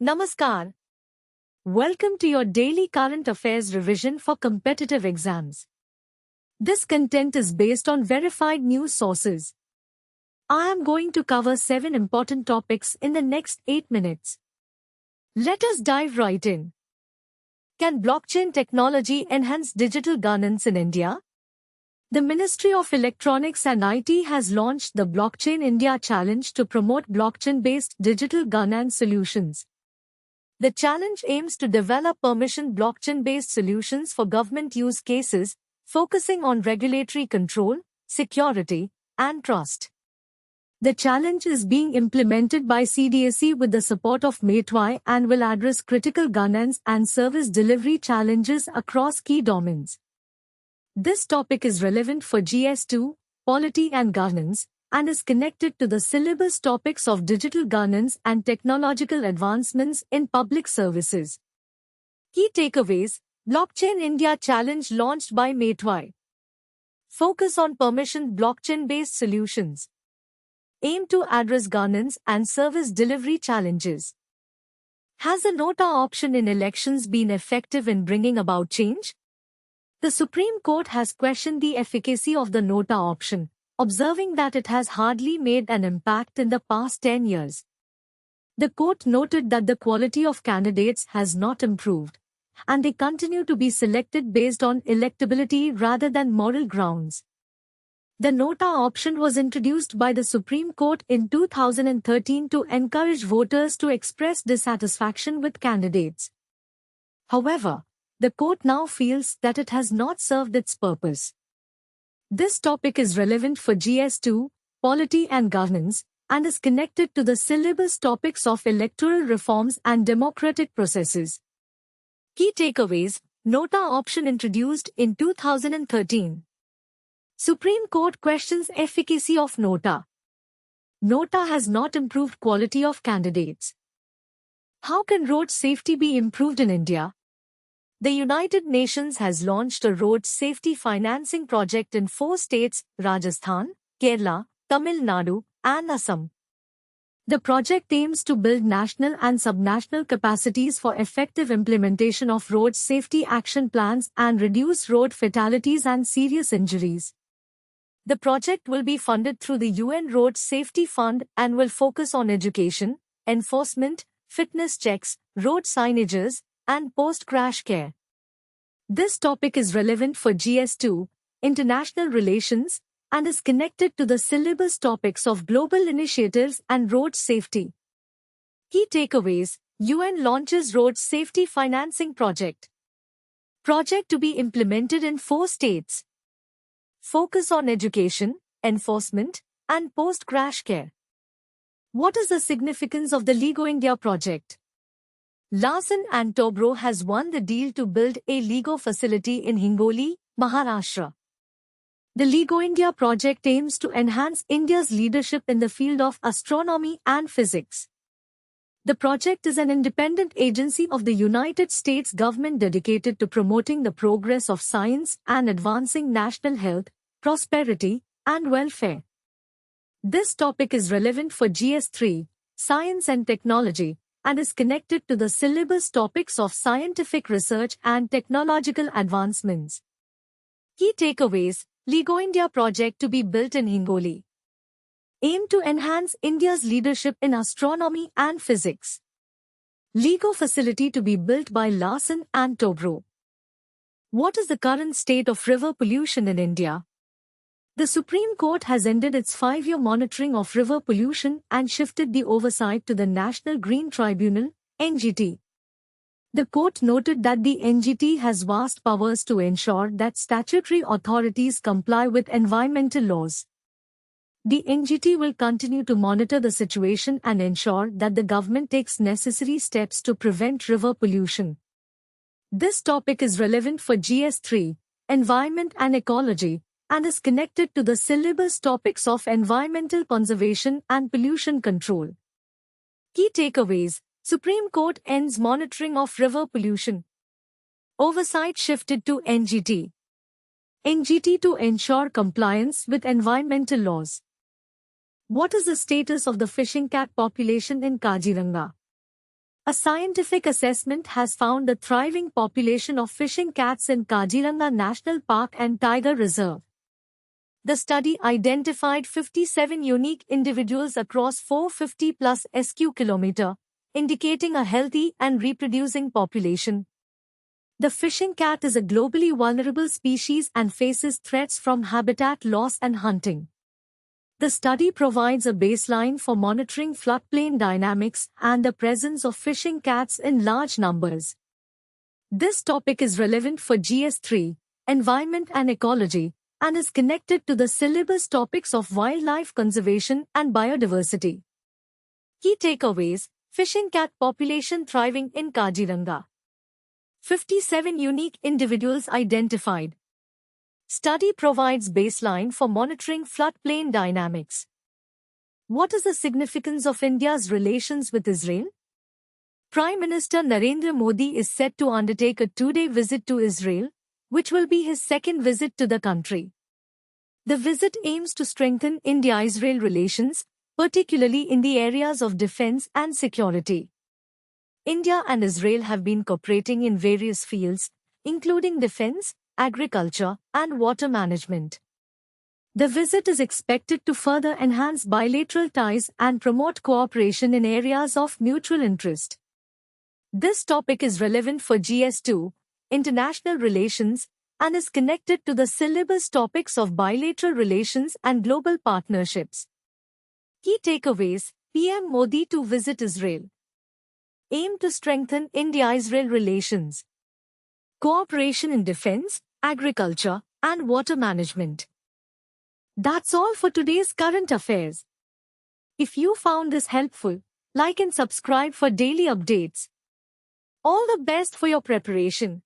Namaskar. Welcome to your daily current affairs revision for competitive exams. This content is based on verified news sources. I am going to cover 7 important topics in the next 8 minutes. Let us dive right in. Can blockchain technology enhance digital governance in India? The Ministry of Electronics and IT has launched the Blockchain India Challenge to promote blockchain-based digital governance solutions. The challenge aims to develop permission blockchain-based solutions for government use cases, focusing on regulatory control, security, and trust. The challenge is being implemented by CDSE with the support of MeitY and will address critical governance and service delivery challenges across key domains. This topic is relevant for GS2, Polity and Governance, and is connected to the syllabus topics of digital governance and technological advancements in public services. Key takeaways: Blockchain India Challenge launched by MeitY. Focus on permissioned blockchain-based solutions. Aim to address governance and service delivery challenges. Has the Nota option in elections been effective in bringing about change? The Supreme Court has questioned the efficacy of the Nota option, observing that it has hardly made an impact in the past 10 years. The court noted that the quality of candidates has not improved, and they continue to be selected based on electability rather than moral grounds. The Nota option was introduced by the Supreme Court in 2013 to encourage voters to express dissatisfaction with candidates. However, the court now feels that it has not served its purpose. This topic is relevant for GS2, Polity and Governance, and is connected to the syllabus topics of electoral reforms and democratic processes. Key takeaways: Nota option introduced in 2013. Supreme Court questions efficacy of Nota. Nota has not improved quality of candidates. How can road safety be improved in India? The United Nations has launched a road safety financing project in 4 states: Rajasthan, Kerala, Tamil Nadu, and Assam. The project aims to build national and subnational capacities for effective implementation of road safety action plans and reduce road fatalities and serious injuries. The project will be funded through the UN Road Safety Fund and will focus on education, enforcement, fitness checks, road signages, and post-crash care. This topic is relevant for GS2, International Relations, and is connected to the syllabus topics of global initiatives and road safety. Key takeaways: UN launches Road Safety Financing Project. Project to be implemented in 4 states. Focus on education, enforcement, and post-crash care. What is the significance of the LEGO India project? Larsen & Toubro has won the deal to build a LEGO facility in Hingoli, Maharashtra. The LEGO India project aims to enhance India's leadership in the field of astronomy and physics. The project is an independent agency of the United States government dedicated to promoting the progress of science and advancing national health, prosperity, and welfare. This topic is relevant for GS3, Science and Technology, and is connected to the syllabus topics of scientific research and technological advancements. Key takeaways: LEGO India project to be built in Hingoli. Aim to enhance India's leadership in astronomy and physics. LEGO facility to be built by Larsen & Toubro. What is the current state of river pollution in India? The Supreme Court has ended its 5-year monitoring of river pollution and shifted the oversight to the National Green Tribunal, NGT. The court noted that the NGT has vast powers to ensure that statutory authorities comply with environmental laws. The NGT will continue to monitor the situation and ensure that the government takes necessary steps to prevent river pollution. This topic is relevant for GS3, Environment and Ecology, and is connected to the syllabus topics of environmental conservation and pollution control. Key takeaways: Supreme Court ends monitoring of river pollution. Oversight shifted to NGT. NGT to ensure compliance with environmental laws. What is the status of the fishing cat population in Kaziranga? A scientific assessment has found a thriving population of fishing cats in Kaziranga National Park and Tiger Reserve. The study identified 57 unique individuals across 450 plus sq km, indicating a healthy and reproducing population. The fishing cat is a globally vulnerable species and faces threats from habitat loss and hunting. The study provides a baseline for monitoring floodplain dynamics and the presence of fishing cats in large numbers. This topic is relevant for GS3, Environment and Ecology, and is connected to the syllabus topics of wildlife conservation and biodiversity. Key takeaways: fishing cat population thriving in Kaziranga. 57 unique individuals identified. Study provides baseline for monitoring floodplain dynamics. What is the significance of India's relations with Israel? Prime Minister Narendra Modi is set to undertake a two-day visit to Israel, which will be his second visit to the country. The visit aims to strengthen India-Israel relations, particularly in the areas of defense and security. India and Israel have been cooperating in various fields, including defense, agriculture, and water management. The visit is expected to further enhance bilateral ties and promote cooperation in areas of mutual interest. This topic is relevant for GS2, International Relations, and is connected to the syllabus topics of bilateral relations and global partnerships. Key takeaways: PM Modi to visit Israel. Aim to strengthen India-Israel relations. Cooperation in defense, agriculture, and water management. That's all for today's current affairs. If you found this helpful, like and subscribe for daily updates. All the best for your preparation.